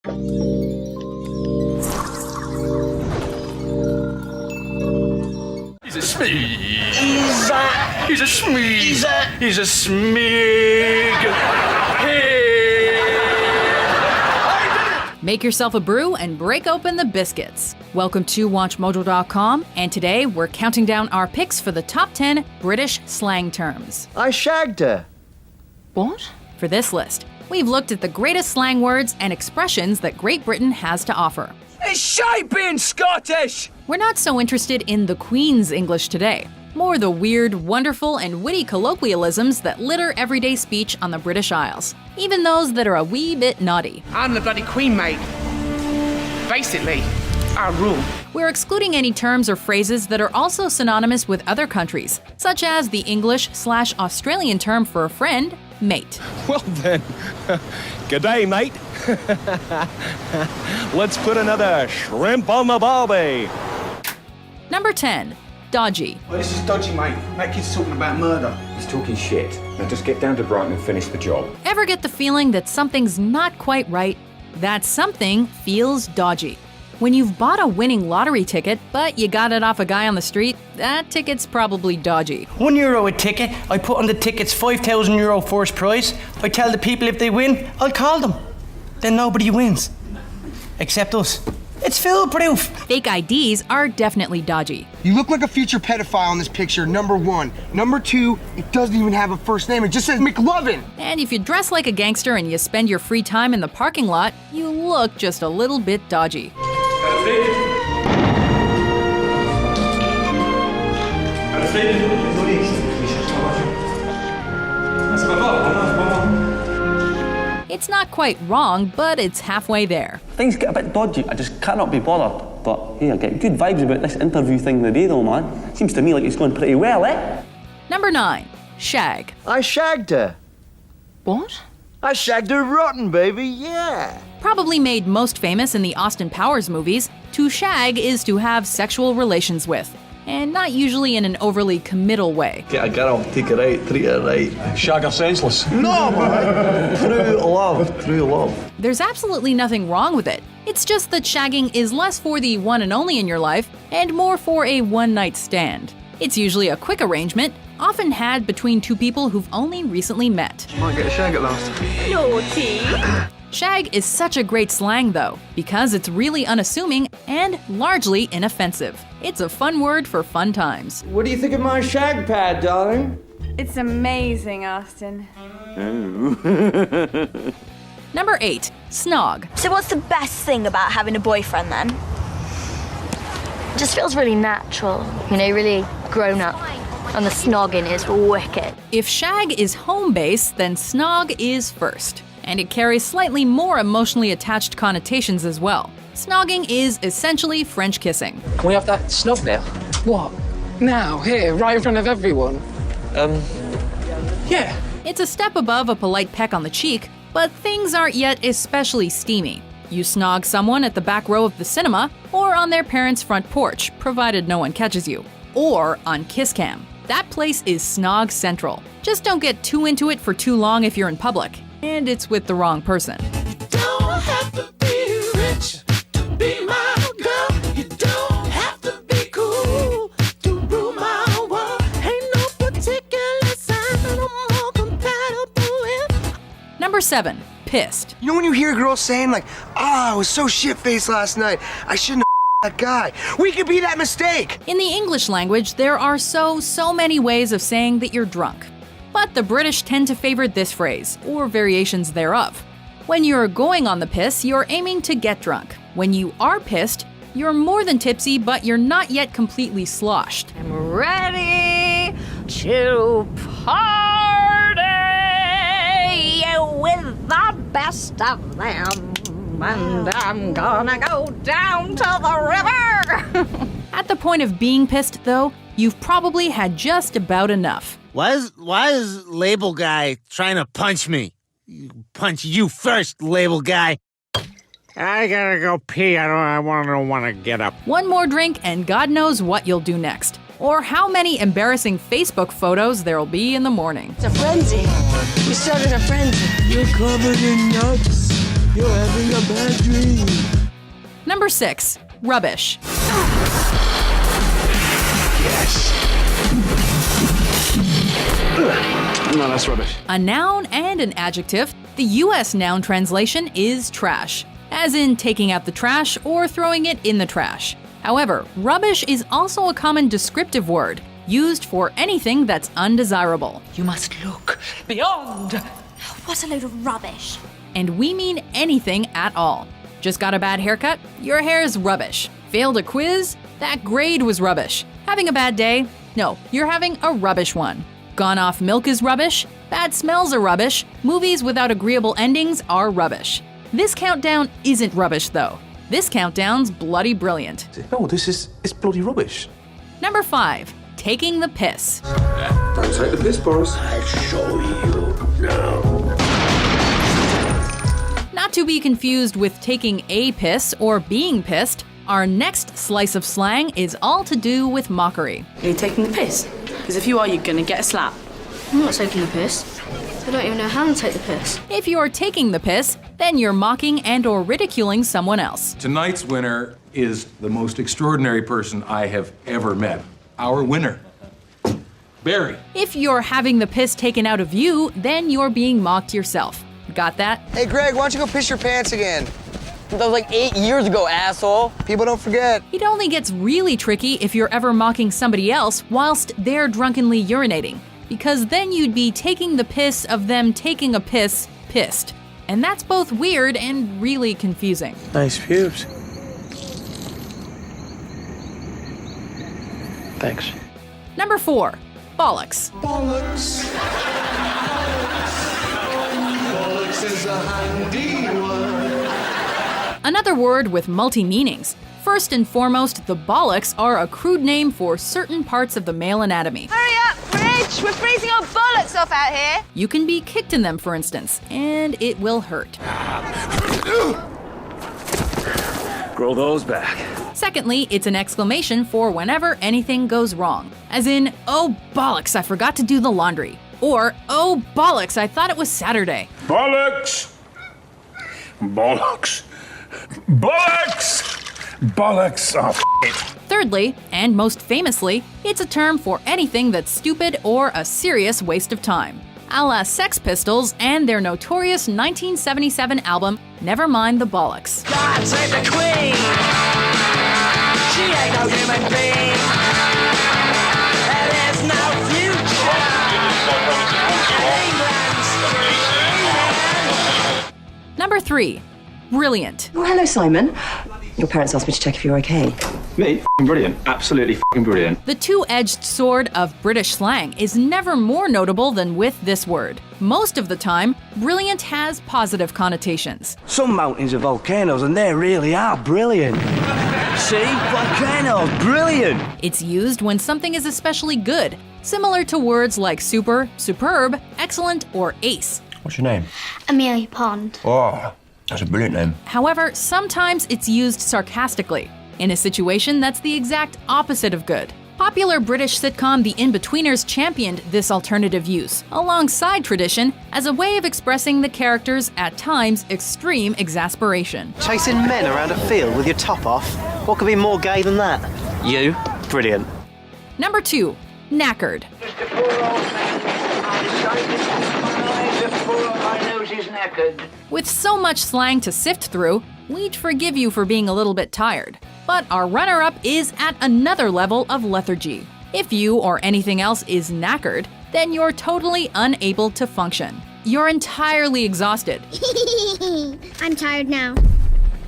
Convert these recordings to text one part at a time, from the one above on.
He's a Smee. He's a Smee. He's a Smig. Hey. Make yourself a brew and break open the biscuits. Welcome to WatchMojo.com, and today we're counting down our picks for the top 10 British slang terms. I shagged her. What? For this list, we've looked at the greatest slang words and expressions that Great Britain has to offer. It's shite being Scottish. We're not so interested in the Queen's English today, more the weird, wonderful, and witty colloquialisms that litter everyday speech on the British Isles, even those that are a wee bit naughty. I'm the bloody Queen, mate. Basically, I rule. We're excluding any terms or phrases that are also synonymous with other countries, such as the English/Australian term for a friend, mate. Well then, g'day, mate. Let's put another shrimp on the barbie. Number 10, dodgy. Well, this is dodgy, mate. That kid's talking about murder. He's talking shit. Now just get down to Brighton and finish the job. Ever get the feeling that something's not quite right? That something feels dodgy. When you've bought a winning lottery ticket, but you got it off a guy on the street, that ticket's probably dodgy. €1 a ticket. I put on the tickets €5,000 first prize. I tell the people if they win, I'll call them. Then nobody wins. Except us. It's foolproof. Fake IDs are definitely dodgy. You look like a future pedophile in this picture, number one. Number two, it doesn't even have a first name. It just says McLovin. And if you dress like a gangster and you spend your free time in the parking lot, you look just a little bit dodgy. It's not quite wrong, but it's halfway there. Things get a bit dodgy. I just cannot be bothered. But hey, I get good vibes about this interview thing today, though, man. Seems to me like it's going pretty well, eh? Number 9, shag. I shagged her. What? I shagged her rotten, baby, yeah. Probably made most famous in the Austin Powers movies, to shag is to have sexual relations with, and not usually in an overly committal way. Get a girl, take her out, treat her right. Shag her senseless. No, man. True love, true love. There's absolutely nothing wrong with it. It's just that shagging is less for the one and only in your life, and more for a one-night stand. It's usually a quick arrangement, often had between two people who've only recently met. Might get a shag at last. Naughty. Shag is such a great slang, though, because it's really unassuming and largely inoffensive. It's a fun word for fun times. What do you think of my shag pad, darling? It's amazing, Austin. Number 8, snog. So what's the best thing about having a boyfriend, then? It just feels really natural, you know, really grown up. And the snogging is wicked. If shag is home base, then snog is first. And it carries slightly more emotionally attached connotations as well. Snogging is essentially French kissing. Can we have that snog now? What? Now? Here? Right in front of everyone? Yeah. It's a step above a polite peck on the cheek, but things aren't yet especially steamy. You snog someone at the back row of the cinema, or on their parents' front porch, provided no one catches you. Or on Kiss Cam. That place is snog central. Just don't get too into it for too long if you're in public. And it's with the wrong person. Don't have to be rich to be my girl. You don't have to be cool to rule my world. Ain't no particular sign that I'm more compatible with. Number 7, pissed. You know when you hear girls saying like, I was so shit-faced last night, I shouldn't have that guy. We could be that mistake. In the English language, there are so many ways of saying that you're drunk. But the British tend to favor this phrase, or variations thereof. When you're going on the piss, you're aiming to get drunk. When you are pissed, you're more than tipsy, but you're not yet completely sloshed. I'm ready to party with the best of them. And I'm gonna go down to the river. At the point of being pissed, though, you've probably had just about enough. Why is label guy trying to punch me? Punch you first, label guy. I gotta go pee. I don't want to get up. One more drink and God knows what you'll do next. Or how many embarrassing Facebook photos there'll be in the morning. It's a frenzy. We started a frenzy. You're covered in nuts. You're having a bad dream. Number 6. Rubbish. No, that's rubbish. A noun and an adjective, the US noun translation is trash, as in taking out the trash or throwing it in the trash. However, rubbish is also a common descriptive word, used for anything that's undesirable. You must look beyond. What a load of rubbish. And we mean anything at all. Just got a bad haircut? Your hair is rubbish. Failed a quiz? That grade was rubbish. Having a bad day? No, you're having a rubbish one. Gone off milk is rubbish. Bad smells are rubbish. Movies without agreeable endings are rubbish. This countdown isn't rubbish though. This countdown's bloody brilliant. No, it's bloody rubbish. Number 5. Taking the piss. Don't take the piss, Boris. I'll show you now. Not to be confused with taking a piss or being pissed, our next slice of slang is all to do with mockery. Are you taking the piss? Because if you are, you're gonna get a slap. I'm not taking the piss. I don't even know how to take the piss. If you're taking the piss, then you're mocking and or ridiculing someone else. Tonight's winner is the most extraordinary person I have ever met. Our winner, Barry. If you're having the piss taken out of you, then you're being mocked yourself. Got that? Hey, Greg, why don't you go piss your pants again? That was like 8 years ago, asshole. People don't forget. It only gets really tricky if you're ever mocking somebody else whilst they're drunkenly urinating, because then you'd be taking the piss of them taking a piss pissed. And that's both weird and really confusing. Nice pubes. Thanks. Number 4. Bollocks. Bollocks. Bollocks is a handy word. Another word with multi-meanings. First and foremost, the bollocks are a crude name for certain parts of the male anatomy. Hurry up, Bridge! We're freezing our bollocks off out here. You can be kicked in them, for instance, and it will hurt. Grow those back. Secondly, it's an exclamation for whenever anything goes wrong. As in, oh bollocks, I forgot to do the laundry. Or, oh bollocks, I thought it was Saturday. Bollocks! Bollocks! Bollocks! Bollocks! Oh, it. Thirdly, and most famously, it's a term for anything that's stupid or a serious waste of time. A la Sex Pistols and their notorious 1977 album, Never Mind the Bollocks. God save the Queen. She ain't no human being. And there's no future. Number 3. Brilliant. Oh, hello, Simon. Your parents asked me to check if you're okay. Me? Brilliant. Absolutely brilliant. The two-edged sword of British slang is never more notable than with this word. Most of the time, brilliant has positive connotations. Some mountains are volcanoes and they really are brilliant. See? Volcanoes, brilliant. It's used when something is especially good, similar to words like super, superb, excellent, or ace. What's your name? Amelia Pond. Oh, that's a brilliant name. However, sometimes it's used sarcastically, in a situation that's the exact opposite of good. Popular British sitcom The In-Betweeners championed this alternative use, alongside tradition, as a way of expressing the character's, at times, extreme exasperation. Chasing men around a field with your top off? What could be more gay than that? You? Brilliant. Number 2. Knackered. With so much slang to sift through, we'd forgive you for being a little bit tired. But our runner-up is at another level of lethargy. If you or anything else is knackered, then you're totally unable to function. You're entirely exhausted. I'm tired now.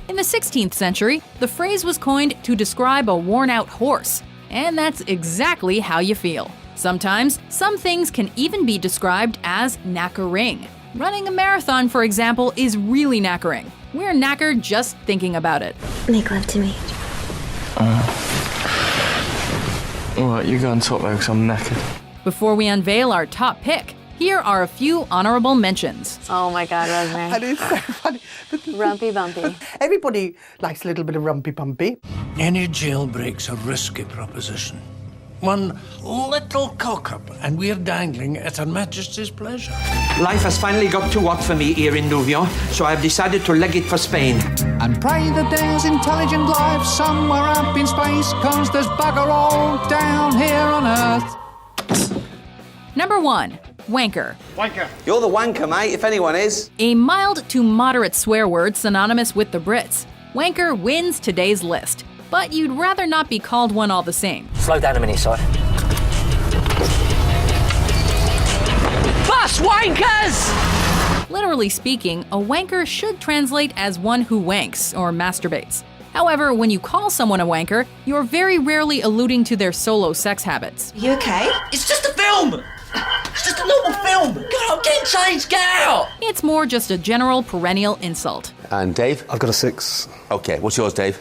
In the 16th century, the phrase was coined to describe a worn-out horse. And that's exactly how you feel. Sometimes, some things can even be described as knackering. Running a marathon, for example, is really knackering. We're knackered just thinking about it. Make love to me. Alright, you go and talk there because I'm knackered. Before we unveil our top pick, here are a few honorable mentions. Oh my God, Rosemary. That is so funny. Rumpy bumpy. Everybody likes a little bit of rumpy bumpy. Any jailbreak's a risky proposition. one little cock-up, and we're dangling at Her Majesty's pleasure. Life has finally got too hot for me here in Nouvion, so I've decided to leg it for Spain. And pray that there's intelligent life somewhere up in space, 'cause there's bugger all down here on Earth. Number 1. Wanker. Wanker. You're the wanker, mate, if anyone is. A mild to moderate swear word synonymous with the Brits. Wanker wins today's list, but you'd rather not be called one all the same. Slow down a minute, Si. Bus wankers! Literally speaking, a wanker should translate as one who wanks or masturbates. However, when you call someone a wanker, you're very rarely alluding to their solo sex habits. You okay? It's just a film! It's just a normal film! Go on, get changed, get out! It's more just a general perennial insult. And Dave? I've got a 6. Okay, what's yours, Dave?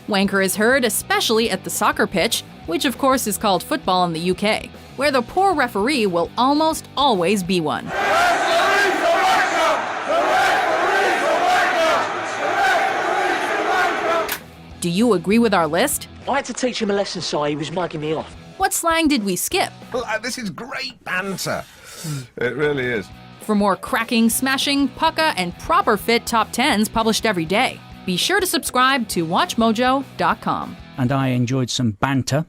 Wanker is heard especially at the soccer pitch, which of course is called football in the UK, where the poor referee will almost always be one. Do you agree with our list? I had to teach him a lesson, Si. He was mugging me off. What slang did we skip? This is great banter. It really is. For more cracking, smashing, pucka, and proper fit top 10s published every day, be sure to subscribe to WatchMojo.com. And I enjoyed some banter.